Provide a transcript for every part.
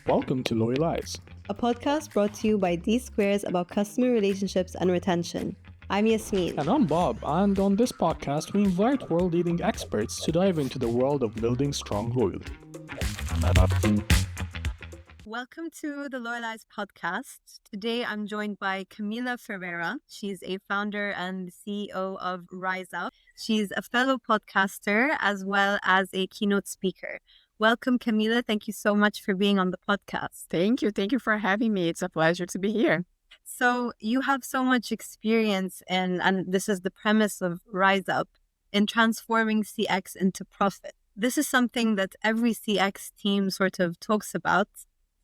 Welcome to Loyalize, a podcast brought to you by D Squares about customer relationships and retention. I'm Yasmin. and I'm Bob, and on this podcast we invite world-leading experts to dive into the world of building strong loyalty. Welcome to the Loyalize Podcast. Today I'm joined by Camila Ferreira. She's a founder and CEO of Rise Up. She's a fellow podcaster as well as a keynote speaker. Welcome, Camila. Thank you so much for being on the podcast. Thank you. Thank you for having me. It's a pleasure to be here. So you have so much experience in, and this is the premise of Rise Up, in transforming CX into profit. This is something that every CX team sort of talks about,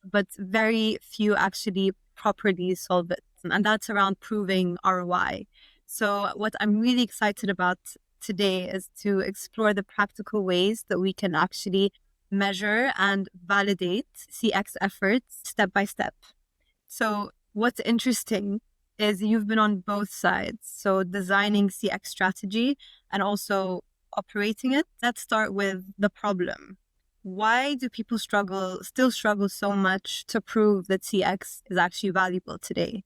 but very few actually properly solve it. And that's around proving ROI. So what I'm really excited about today is to explore the practical ways that we can actually measure and validate CX efforts step by step. So what's interesting is you've been on both sides. So designing CX strategy and also operating it. Let's start with the problem. Why do people still struggle so much to prove that CX is actually valuable today?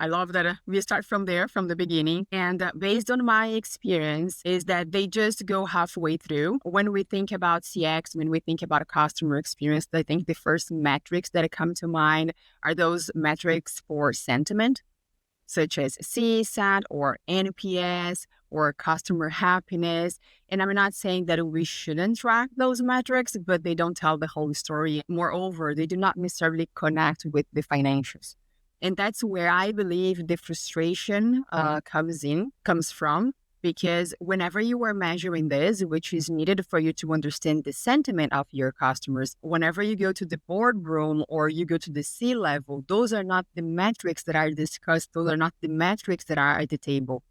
I love that we start from there, from the beginning. And based on my experience is that they just go halfway through. When we think about CX, when we think about customer experience, I think the first metrics that come to mind are those metrics for sentiment, such as CSAT or NPS or customer happiness. And I'm not saying that we shouldn't track those metrics, but they don't tell the whole story. Moreover, they do not necessarily connect with the financials. And that's where I believe the frustration comes from, because whenever you are measuring this, which is needed for you to understand the sentiment of your customers, whenever you go to the boardroom or you go to the C-level, those are not the metrics that are discussed. Those are not the metrics that are at the table.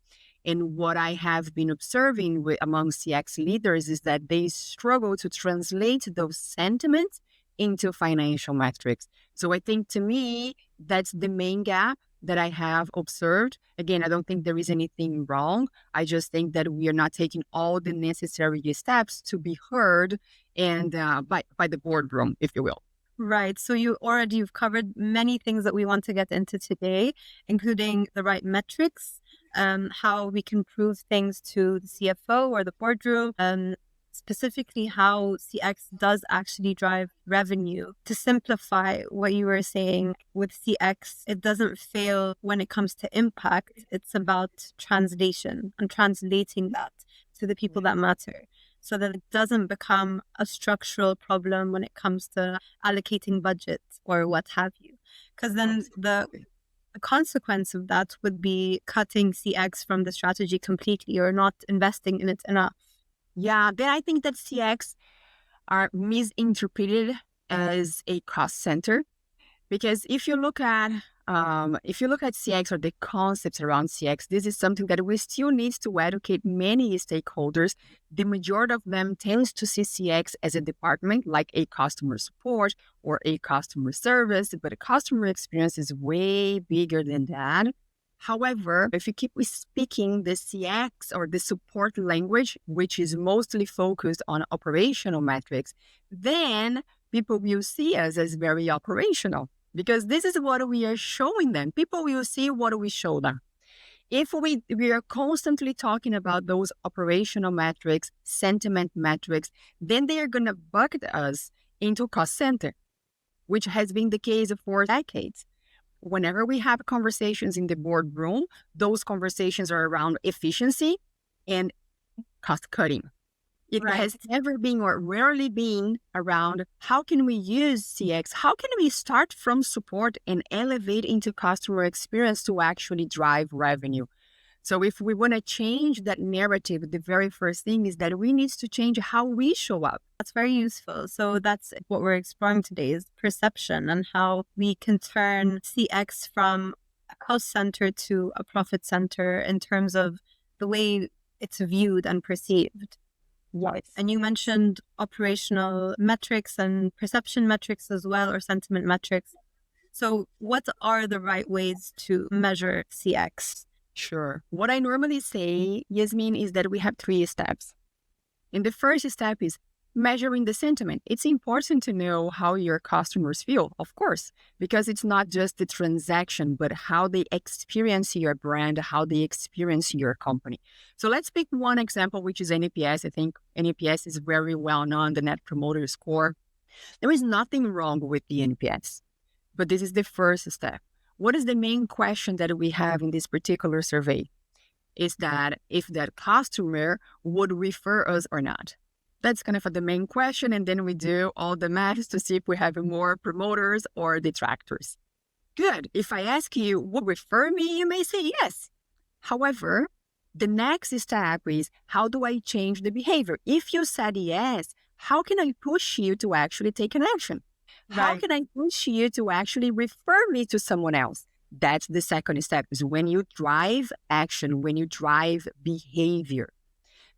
And what I have been observing among CX leaders is that they struggle to translate those sentiments into financial metrics. So I think, to me, that's the main gap that I have observed. Again, I don't think there is anything wrong. I just think that we are not taking all the necessary steps to be heard and by the boardroom, if you will. Right. So you've covered many things that we want to get into today, including the right metrics, how we can prove things to the CFO or the boardroom, specifically how CX does actually drive revenue. To simplify what you were saying, with CX, it doesn't fail when it comes to impact. It's about translation and translating that to the people that matter, so that it doesn't become a structural problem when it comes to allocating budget or what have you. Because then the consequence of that would be cutting CX from the strategy completely or not investing in it enough. Yeah, then I think that CX are misinterpreted as a cost center, because if you look at CX or the concepts around CX, this is something that we still need to educate many stakeholders. The majority of them tends to see CX as a department like a customer support or a customer service, but a customer experience is way bigger than that. However, if you keep speaking the CX or the support language, which is mostly focused on operational metrics, then people will see us as very operational, because this is what we are showing them. People will see what we show them. If we are constantly talking about those operational metrics, sentiment metrics, then they are going to bucket us into cost center, which has been the case for decades. Whenever we have conversations in the boardroom, those conversations are around efficiency and cost cutting. It has never been or rarely been around how can we use CX? How can we start from support and elevate into customer experience to actually drive revenue? So if we want to change that narrative, the very first thing is that we need to change how we show up. That's very useful. So that's what we're exploring today, is perception and how we can turn CX from a cost center to a profit center in terms of the way it's viewed and perceived. Yes. And you mentioned operational metrics and perception metrics as well, or sentiment metrics. So what are the right ways to measure CX? Sure. What I normally say, Yasmin, is that we have 3 steps. And the first step is measuring the sentiment. It's important to know how your customers feel, of course, because it's not just the transaction, but how they experience your brand, how they experience your company. So let's pick one example, which is NPS. I think NPS is very well known, the Net Promoter Score. There is nothing wrong with the NPS, but this is the first step. What is the main question that we have in this particular survey? Is that if that customer would refer us or not. That's kind of the main question. And then we do all the math to see if we have more promoters or detractors. Good. If I ask you, would refer me, you may say yes. However, the next step is, how do I change the behavior? If you said yes, how can I push you to actually take an action? How can I push you to actually refer me to someone else? That's the second step, is when you drive action, when you drive behavior.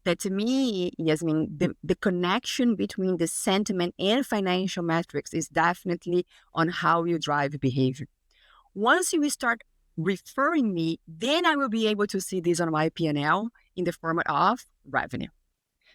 That to me, Yasmin, the connection between the sentiment and financial metrics is definitely on how you drive behavior. Once you start referring me, then I will be able to see this on my P&L in the format of revenue.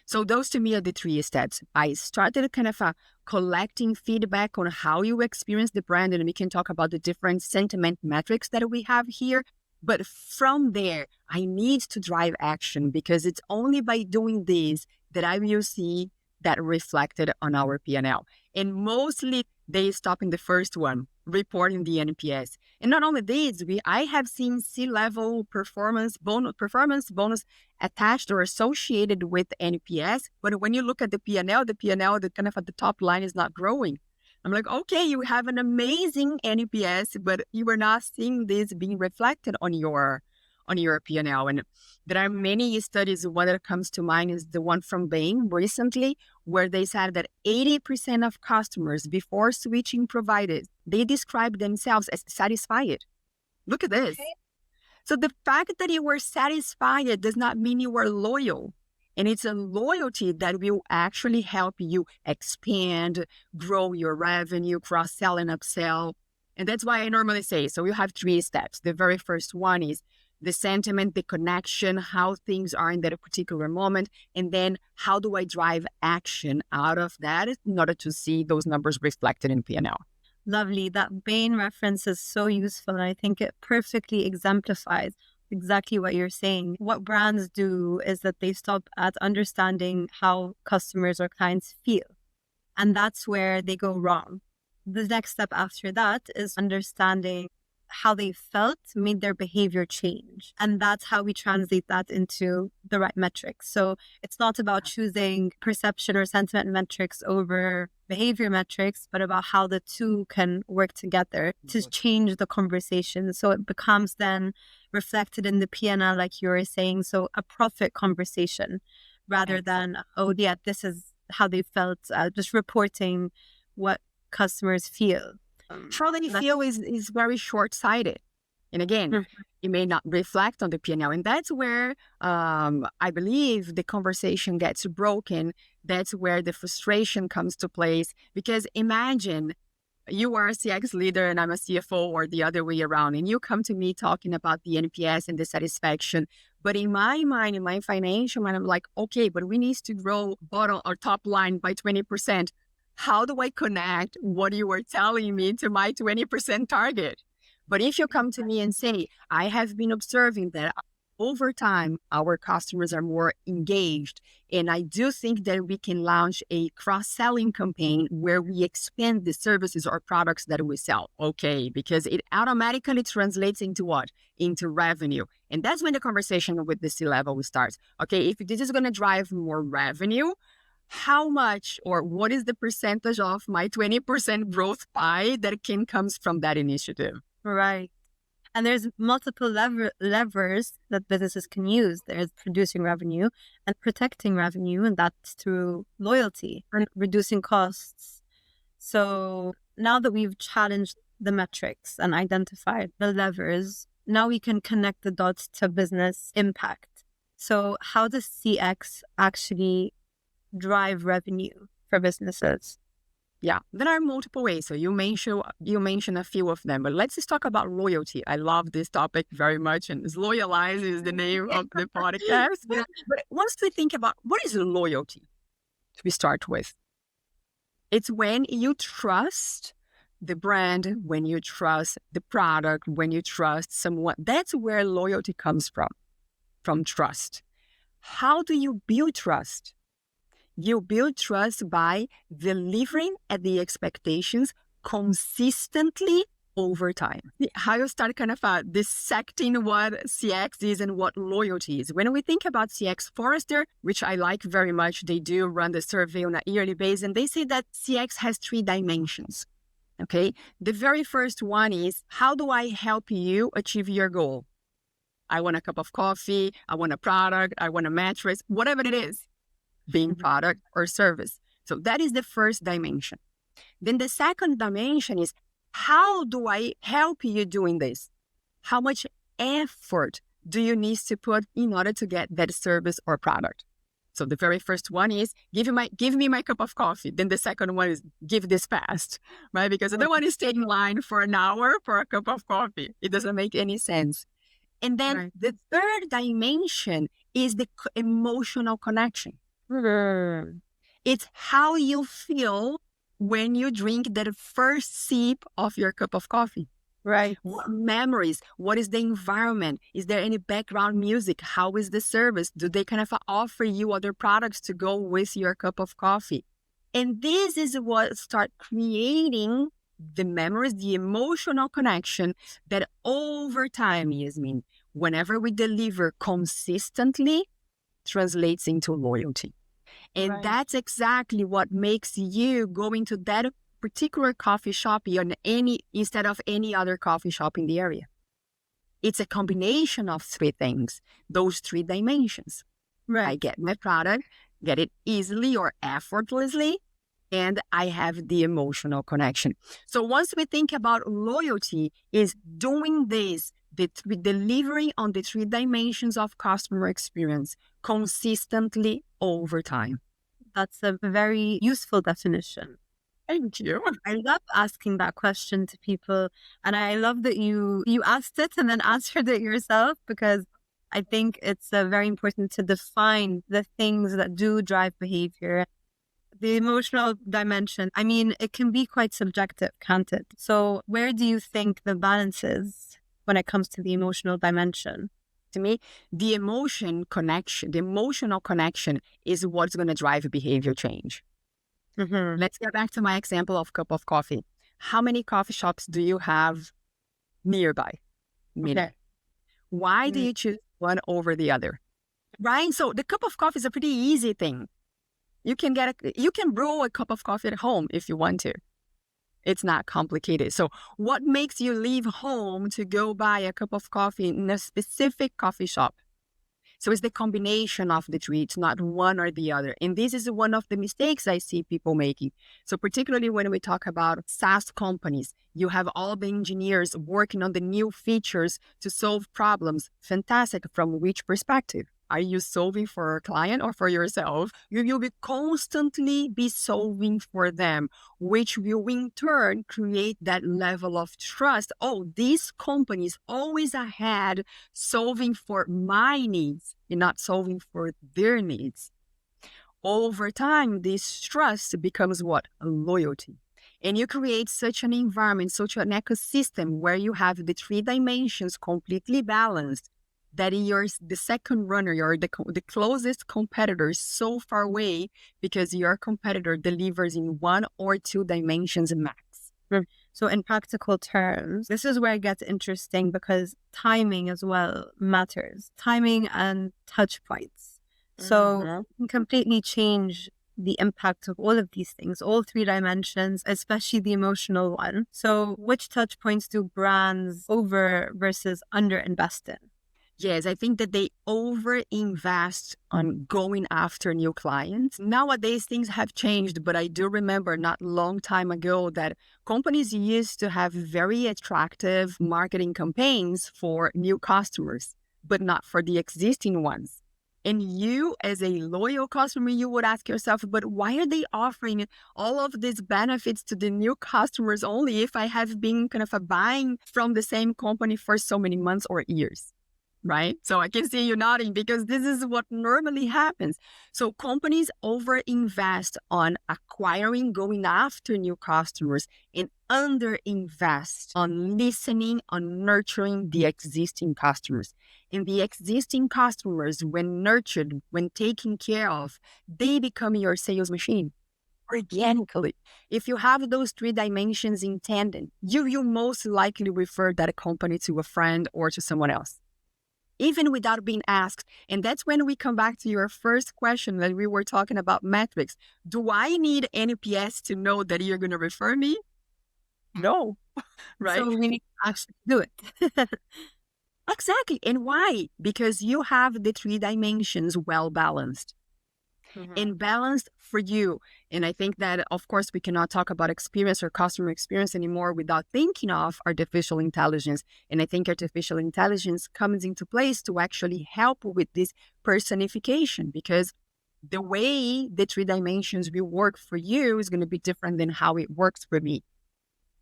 So those to me are the 3 steps. I started kind of collecting feedback on how you experience the brand, and we can talk about the different sentiment metrics that we have here. But from there, I need to drive action, because it's only by doing this that I will see that reflected on our P&L. And mostly they stop in the first one, reporting the NPS. And not only this, I have seen C-level performance bonus attached or associated with NPS. But when you look at the P&L, the kind of at the top line is not growing. I'm like, okay, you have an amazing NPS, but you are not seeing this being reflected on your P&L. And there are many studies. One that comes to mind is the one from Bain recently, where they said that 80% of customers, before switching providers, they describe themselves as satisfied. Look at this. Okay. So the fact that you were satisfied does not mean you were loyal. And it's a loyalty that will actually help you expand, grow your revenue, cross-sell and upsell. And that's why I normally say, so you have 3 steps. The very first one is the sentiment, the connection, how things are in that particular moment. And then how do I drive action out of that in order to see those numbers reflected in P&L? Lovely. That Bain reference is so useful. And I think it perfectly exemplifies exactly what you're saying. What brands do is that they stop at understanding how customers or clients feel. And that's where they go wrong. The next step after that is understanding how they felt made their behavior change. And that's how we translate that into the right metrics. So it's not about choosing perception or sentiment metrics over behavior metrics, but about how the two can work together to change the conversation. So it becomes then reflected in the P&L, like you were saying. So a profit conversation rather than, oh yeah, this is how they felt, just reporting what customers feel. How they feel is very short-sighted. And again, it may not reflect on the P&L. And that's where I believe the conversation gets broken. That's where the frustration comes to place. Because imagine you are a CX leader and I'm a CFO, or the other way around, and you come to me talking about the NPS and the satisfaction. But in my mind, in my financial mind, I'm like, okay, but we need to grow bottom or top line by 20%. How do I connect what you were telling me to my 20% target? But if you come to me and say, I have been observing that over time, our customers are more engaged. And I do think that we can launch a cross-selling campaign where we expand the services or products that we sell. Okay, because it automatically translates into what? Into revenue. And that's when the conversation with the C-level starts. Okay, if this is going to drive more revenue, how much or what is the percentage of my 20% growth pie that comes from that initiative? Right. And there's multiple levers that businesses can use. There's producing revenue and protecting revenue, and that's through loyalty and reducing costs. So now that we've challenged the metrics and identified the levers, now we can connect the dots to business impact. So how does CX actually drive revenue for businesses? Yeah, there are multiple ways. So you mentioned a few of them, but let's just talk about loyalty. I love this topic very much, and Loyalize is the name of the podcast. But once we think about what is loyalty, to start with. It's when you trust the brand, when you trust the product, when you trust someone. That's where loyalty comes from trust. How do you build trust? You build trust by delivering at the expectations consistently over time. How you start kind of dissecting what CX is and what loyalty is. When we think about CX Forrester, which I like very much, they do run the survey on a yearly basis, and they say that CX has 3 dimensions. Okay. The very first one is, how do I help you achieve your goal? I want a cup of coffee. I want a product. I want a mattress, whatever it is, being product or service. So that is the first dimension. Then the second dimension is, how do I help you doing this? How much effort do you need to put in order to get that service or product? So the very first one is, give me my cup of coffee. Then the second one is, give this fast, right? Because I don't want to stay in line for an hour for a cup of coffee. It doesn't make any sense. And then the third dimension is the emotional connection. It's how you feel when you drink that first sip of your cup of coffee. Right. What memories? What is the environment? Is there any background music? How is the service? Do they kind of offer you other products to go with your cup of coffee? And this is what starts creating the memories, the emotional connection that over time, Yasmin, whenever we deliver consistently, translates into loyalty. And that's exactly what makes you go into that particular coffee shop instead of any other coffee shop in the area. It's a combination of 3 things, those 3 dimensions. Right. I get my product, get it easily or effortlessly, and I have the emotional connection. So once we think about loyalty, is doing this, delivering on the 3 dimensions of customer experience consistently over time. That's a very useful definition. Thank you. I love asking that question to people. And I love that you asked it and then answered it yourself, because I think it's very important to define the things that do drive behavior. The emotional dimension, I mean, it can be quite subjective, can't it? So where do you think the balance is when it comes to the emotional dimension? To me, the emotional connection is what's going to drive behavior change. Mm-hmm. Let's get back to my example of cup of coffee. How many coffee shops do you have nearby? Okay. Why do you choose one over the other? Right? So the cup of coffee is a pretty easy thing. You can brew a cup of coffee at home if you want to. It's not complicated. So what makes you leave home to go buy a cup of coffee in a specific coffee shop? So it's the combination of the 3. It's not one or the other. And this is one of the mistakes I see people making. So particularly when we talk about SaaS companies, you have all the engineers working on the new features to solve problems. Fantastic. From which perspective? Are you solving for a client or for yourself? You will constantly be solving for them, which will in turn create that level of trust. Oh, this company is always ahead, solving for my needs and not solving for their needs. Over time, this trust becomes what? A loyalty. And you create such an environment, such an ecosystem where you have the 3 dimensions completely balanced, that the second runner, you're the closest competitor is so far away because your competitor delivers in 1 or 2 dimensions max. So in practical terms, this is where it gets interesting, because timing as well matters. Timing and touch points. So you can completely change the impact of all of these things, all 3 dimensions, especially the emotional one. So which touch points do brands over versus under invest in? Yes, I think that they over-invest on going after new clients. Nowadays, things have changed, but I do remember not a long time ago that companies used to have very attractive marketing campaigns for new customers, but not for the existing ones. And you, as a loyal customer, you would ask yourself, but why are they offering all of these benefits to the new customers only if I have been kind of buying from the same company for so many months or years? right? So I can see you nodding because this is what normally happens. So companies overinvest on acquiring, going after new customers, and underinvest on listening, on nurturing the existing customers. And the existing customers, when nurtured, when taken care of, they become your sales machine organically. If you have those three dimensions in tandem, you most likely refer that company to a friend or to someone else, even without being asked. And that's when we come back to your first question that we were talking about metrics. Do I need NPS to know that you're going to refer me? No, right? So we need to actually do it. Exactly. And why? Because you have the three dimensions well balanced. And balanced for you. And I think that, of course, we cannot talk about experience or customer experience anymore without thinking of artificial intelligence. And I think artificial intelligence comes into place to actually help with this personification, because the way the three dimensions will work for you is going to be different than how it works for me.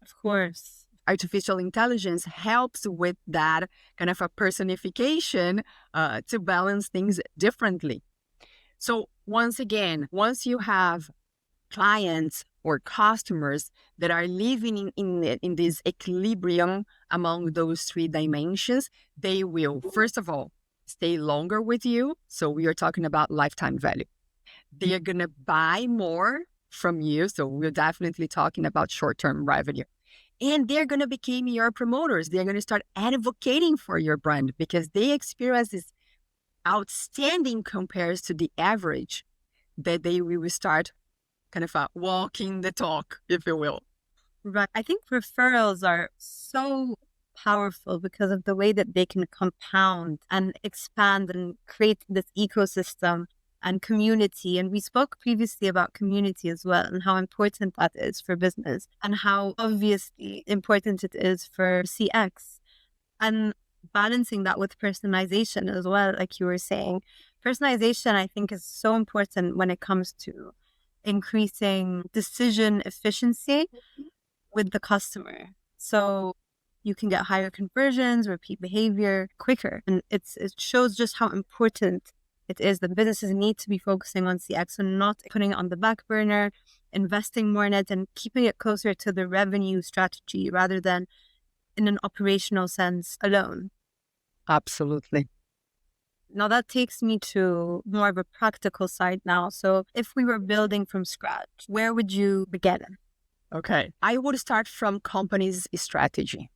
Of course. Artificial intelligence helps with that kind of a personification to balance things differently. So once again, once you have clients or customers that are living in this equilibrium among those three dimensions, they will, first of all, stay longer with you. So we are talking about lifetime value. They are going to buy more from you. So we're definitely talking about short-term revenue. And they're going to become your promoters. They're going to start advocating for your brand because they experience this outstanding compares to the average, that they will start kind of walking the talk, if you will. Right. I think referrals are so powerful because of the way that they can compound and expand and create this ecosystem and community. And we spoke previously about community as well and how important that is for business and how obviously important it is for CX. And balancing that with personalization as well, like you were saying. Personalization, I think, is so important when it comes to increasing decision efficiency with the customer. So you can get higher conversions, repeat behavior quicker. And it shows just how important it is that businesses need to be focusing on CX and not putting it on the back burner, investing more in it and keeping it closer to the revenue strategy rather than in an operational sense alone. Absolutely. Now that takes me to more of a practical side now. So if we were building from scratch, where would you begin? Okay. I would start from company's strategy.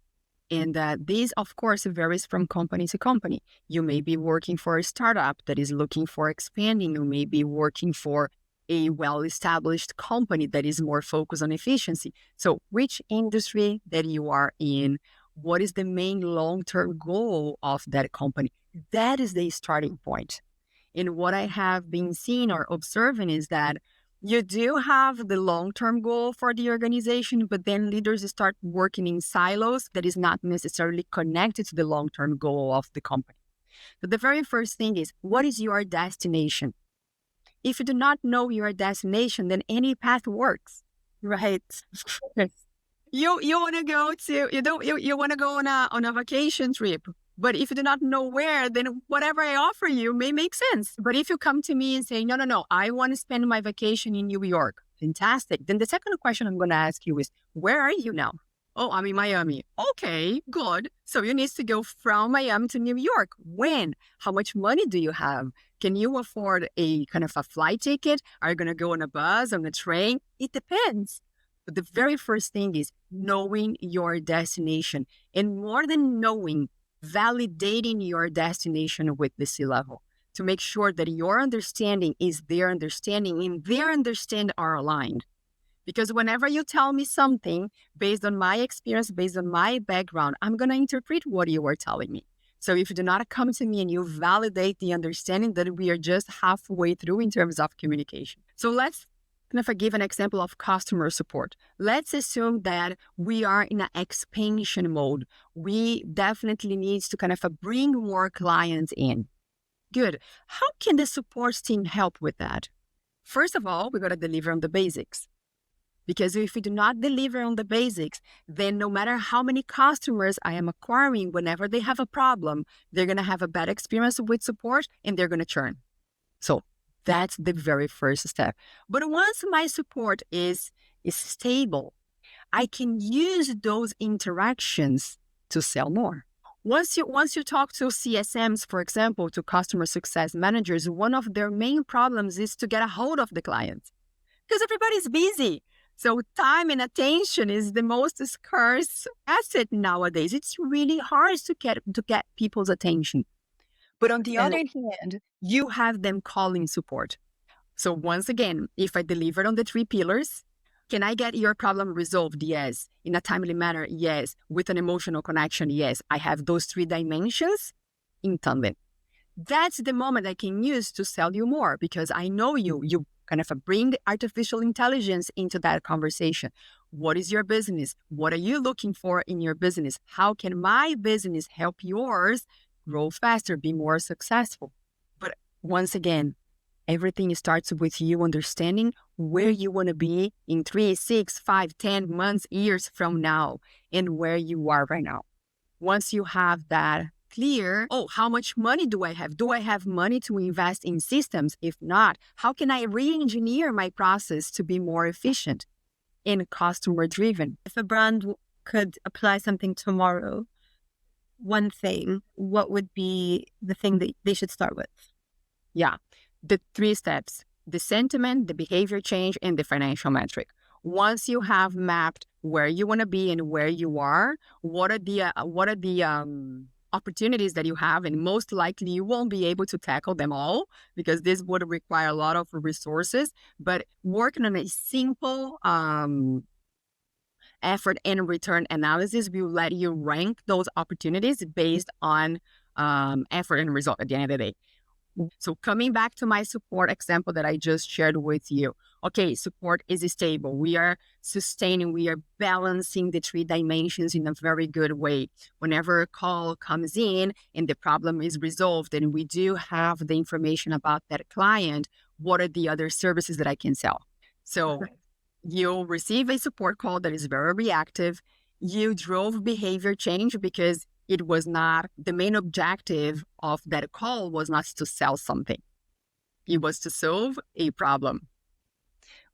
And this, of course, varies from company to company. You may be working for a startup that is looking for expanding. You may be working for a well-established company that is more focused on efficiency. So which industry that you are in, what is the main long-term goal of that company? That is the starting point. And what I have been seeing or observing is that you do have the long-term goal for the organization, but then leaders start working in silos that is not necessarily connected to the long-term goal of the company. So the very first thing is, what is your destination? If you do not know your destination, then any path works. Right. You want to go to you want to go on a vacation trip, but if you do not know where, then whatever I offer you may make sense. But if you come to me and say, no, I want to spend my vacation in New York, fantastic. Then the second question I'm going to ask you is, where are you now? Oh, I'm in Miami. Okay, good. So you need to go from Miami to New York. When? How much money do you have? Can you afford a kind of a flight ticket? Are you going to go on a bus, on a train? It depends. But the very first thing is knowing your destination. And more than knowing, validating your destination with the C-level to make sure that your understanding is their understanding and their understanding are aligned. Because whenever you tell me something based on my experience, based on my background, I'm going to interpret what you are telling me. So if you do not come to me and you validate the understanding, that we are just halfway through in terms of communication. So let's kind of give an example of customer support. Let's assume that we are in an expansion mode. We definitely need to kind of bring more clients in. Good. How can the support team help with that? First of all, we got to deliver on the basics. Because if we do not deliver on the basics, then no matter how many customers I am acquiring, whenever they have a problem, they're going to have a bad experience with support and they're going to churn. So that's the very first step. But once my support is stable, I can use those interactions to sell more. Once you talk to CSMs, for example, to customer success managers, one of their main problems is to get a hold of the client because everybody's busy. So time and attention is the most scarce asset nowadays. It's really hard to get people's attention. But on the other hand, you have them calling support. So once again, if I delivered on the 3 pillars, can I get your problem resolved? Yes. In a timely manner? Yes. With an emotional connection? Yes. I have those 3 dimensions in tandem. That's the moment I can use to sell you more because I know you. You kind of bring artificial intelligence into that conversation. What is your business? What are you looking for in your business? How can my business help yours grow faster, be more successful? But once again, everything starts with you understanding where you want to be in 3, 6, 5, 10 months, years from now, and where you are right now. Once you have that clear, how much money do I have? Do I have money to invest in systems? If not, how can I re-engineer my process to be more efficient and customer-driven? If a brand could apply something tomorrow, one thing, what would be the thing that they should start with? Yeah, the 3 steps: the sentiment, the behavior change, and the financial metric. Once you have mapped where you want to be and where you are, what are the opportunities that you have, and most likely you won't be able to tackle them all because this would require a lot of resources, but working on a simple effort and return analysis will let you rank those opportunities based on effort and result at the end of the day. So coming back to my support example that I just shared with you. Okay, support is stable. We are sustaining, we are balancing the 3 dimensions in a very good way. Whenever a call comes in and the problem is resolved and we do have the information about that client, what are the other services that I can sell? So you'll receive a support call that is very reactive. You drove behavior change because it was not, the main objective of that call was not to sell something. It was to solve a problem.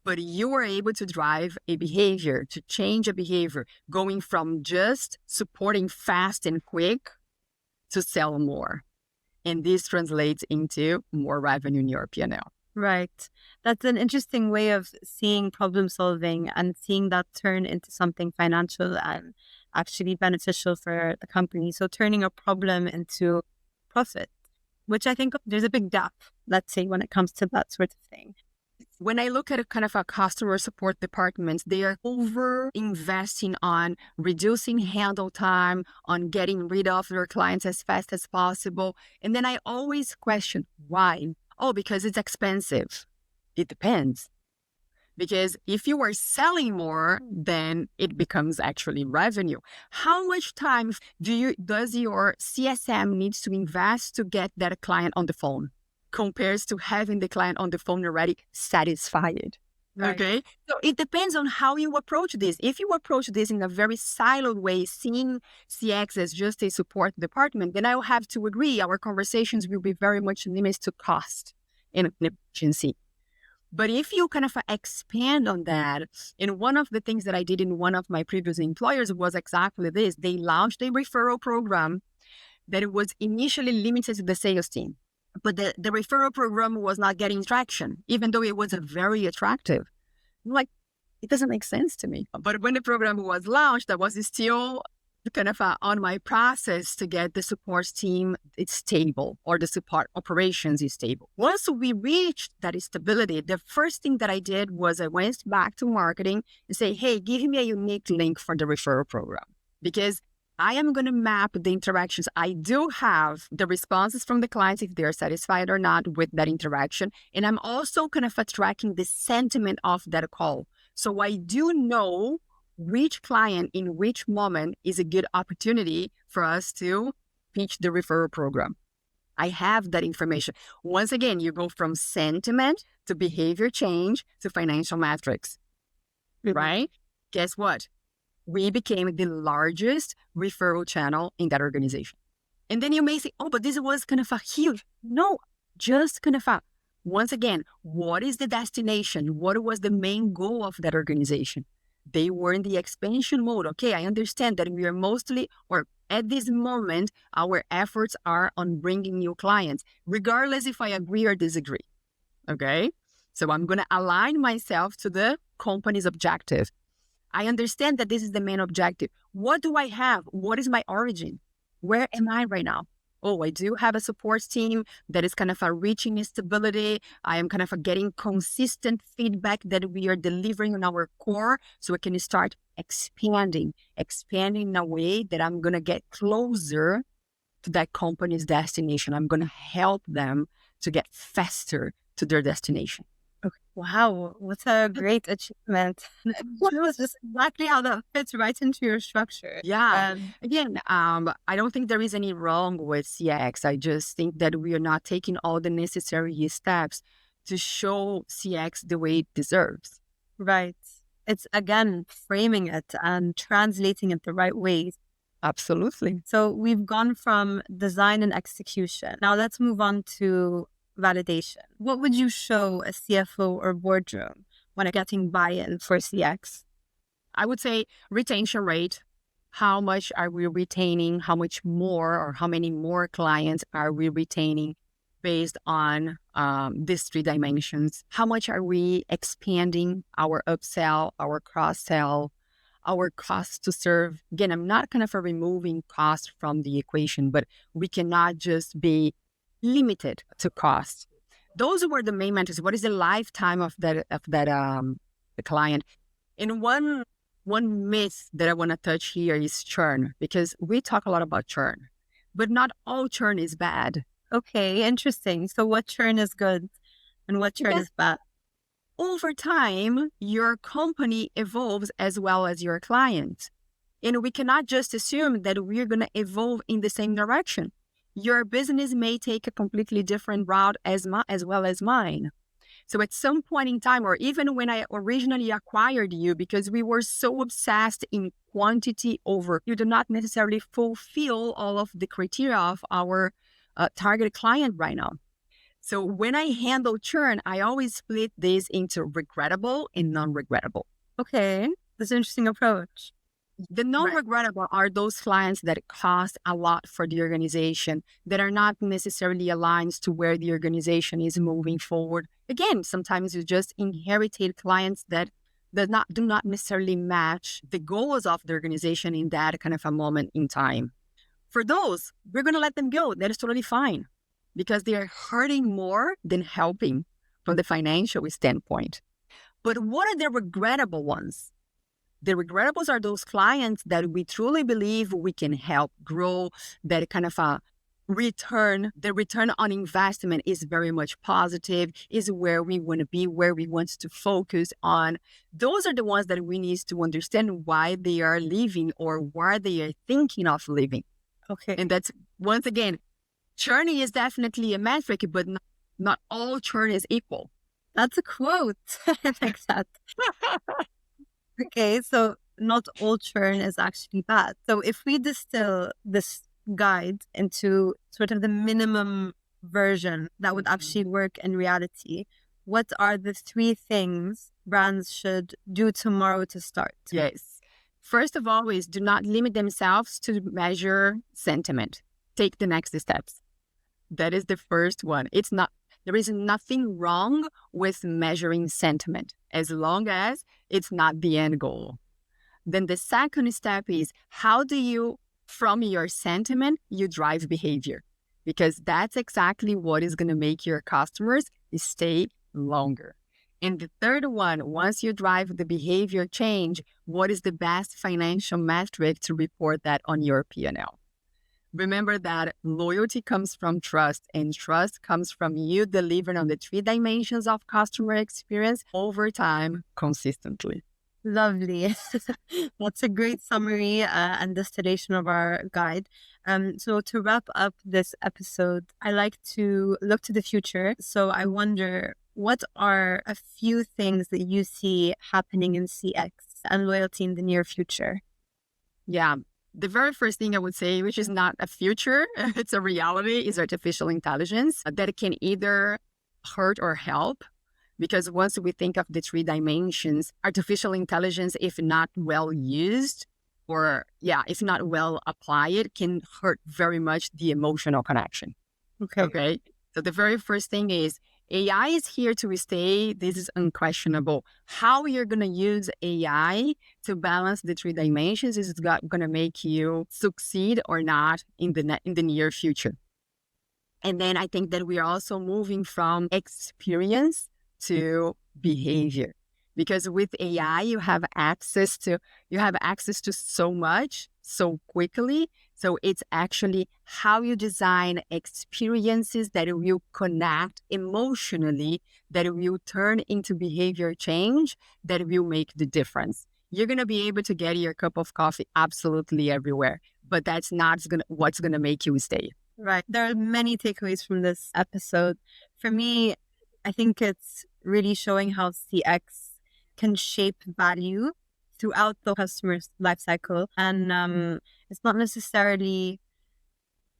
But you were able to drive a behavior, to change a behavior, going from just supporting fast and quick to sell more. And this translates into more revenue in your P&L. Right. That's an interesting way of seeing problem solving and seeing that turn into something financial and actually beneficial for the company. So turning a problem into profit, which I think there's a big gap, let's say, when it comes to that sort of thing. When I look at a kind of a customer support department, they are over investing on reducing handle time, on getting rid of their clients as fast as possible. And then I always question why. Because it's expensive. It depends. Because if you are selling more, then it becomes actually revenue. How much time does your CSM needs to invest to get that client on the phone compares to having the client on the phone already satisfied? Right. Okay. So it depends on how you approach this. If you approach this in a very siloed way, seeing CX as just a support department, then I will have to agree our conversations will be very much limited to cost and efficiency. But if you kind of expand on that, and one of the things that I did in one of my previous employers was exactly this. They launched a referral program that was initially limited to the sales team. But the referral program was not getting traction, even though it was very attractive. Like, it doesn't make sense to me. But when the program was launched, I was still kind of on my process to get the support team stable, or the support operations is stable. Once we reached that stability, the first thing that I did was I went back to marketing and say, hey, give me a unique link for the referral program. Because I am going to map the interactions. I do have the responses from the clients if they're satisfied or not with that interaction. And I'm also kind of tracking the sentiment of that call. So I do know which client in which moment is a good opportunity for us to pitch the referral program. I have that information. Once again, you go from sentiment to behavior change to financial metrics. right? Guess what? We became the largest referral channel in that organization. And then you may say, oh, but this was kind of a huge. No, just kind of a, once again, what is the destination? What was the main goal of that organization? They were in the expansion mode. Okay, I understand that we are mostly, or at this moment, our efforts are on bringing new clients, regardless if I agree or disagree. Okay, so I'm going to align myself to the company's objective. I understand that this is the main objective. What do I have? What is my origin? Where am I right now? Oh, I do have a support team that is kind of reaching stability. I am kind of getting consistent feedback that we are delivering on our core, so I can start expanding in a way that I'm going to get closer to that company's destination. I'm going to help them to get faster to their destination. Okay. Wow, what a great achievement. It was just exactly how that fits right into your structure. Yeah. Again, I don't think there is any wrong with CX. I just think that we are not taking all the necessary steps to show CX the way it deserves. Right. It's, again, framing it and translating it the right way. Absolutely. So we've gone from design and execution. Now let's move on to validation. What would you show a CFO or boardroom when getting buy-in for CX? I would say retention rate. How much are we retaining? How much more or how many more clients are we retaining based on these three dimensions? How much are we expanding our upsell, our cross-sell, our cost to serve? Again, I'm not kind of removing cost from the equation, but we cannot just be limited to cost. Those were the main metrics. What is the lifetime of that the client? And one myth that I want to touch here is churn, because we talk a lot about churn, but not all churn is bad. Okay, interesting. So what churn is good and what churn is bad? Over time, your company evolves as well as your client. And we cannot just assume that we're going to evolve in the same direction. Your business may take a completely different route as well as mine. So at some point in time, or even when I originally acquired you, because we were so obsessed in quantity over, you do not necessarily fulfill all of the criteria of our target client right now. So when I handle churn, I always split this into regrettable and non-regrettable. Okay, that's an interesting approach. The non-regrettable are those clients that cost a lot for the organization, that are not necessarily aligned to where the organization is moving forward. Again, sometimes you just inherited clients that do not necessarily match the goals of the organization in that kind of a moment in time. For those, we're going to let them go. That is totally fine, because they are hurting more than helping from the financial standpoint. But what are the regrettable ones? The regrettables are those clients that we truly believe we can help grow, that kind of a return, the return on investment is very much positive, is where we want to be, where we want to focus on. Those are the ones that we need to understand why they are leaving or why they are thinking of leaving. Okay. And that's, once again, churn is definitely a metric, but not all churn is equal. That's a quote. I like that. Okay, so not all churn is actually bad. So if we distill this guide into sort of the minimum version that would actually work in reality, what are the 3 things brands should do tomorrow to start? Yes. First of all is do not limit themselves to measure sentiment. Take the next steps. That is the first one. There is nothing wrong with measuring sentiment, as long as it's not the end goal. Then the second step is, how do you, from your sentiment, you drive behavior? Because that's exactly what is going to make your customers stay longer. And the third one, once you drive the behavior change, what is the best financial metric to report that on your P&L? Remember that loyalty comes from trust, and trust comes from you delivering on the 3 dimensions of customer experience over time consistently. Lovely. That's a great summary and distillation of our guide. So to wrap up this episode, I like to look to the future. So I wonder, what are a few things that you see happening in CX and loyalty in the near future? Yeah. The very first thing I would say, which is not a future, it's a reality, is artificial intelligence that can either hurt or help. Because once we think of the 3 dimensions, artificial intelligence, if not well used, or if not well applied, can hurt very much the emotional connection. Okay. So the very first thing is AI is here to stay. This is unquestionable. How you're going to use AI to balance the 3 dimensions is going to make you succeed or not in the near future. And then I think that we are also moving from experience to behavior, because with AI you have access to so much so quickly. So it's actually how you design experiences that will connect emotionally, that will turn into behavior change, that will make the difference. You're going to be able to get your cup of coffee absolutely everywhere, but that's not what's going to make you stay. Right. There are many takeaways from this episode. For me, I think it's really showing how CX can shape value throughout the customer's lifecycle. And it's not necessarily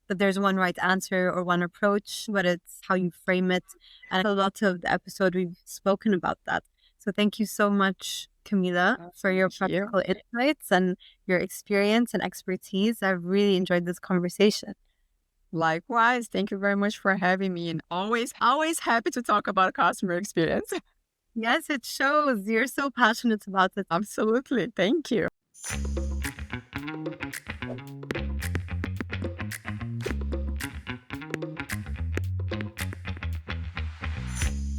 that there's one right answer or one approach, but it's how you frame it. And a lot of the episode, we've spoken about that. So thank you so much, Camila, for your practical insights and your experience and expertise. I've really enjoyed this conversation. Likewise. Thank you very much for having me, and always happy to talk about customer experience. Yes, it shows. You're so passionate about it. Absolutely. Thank you.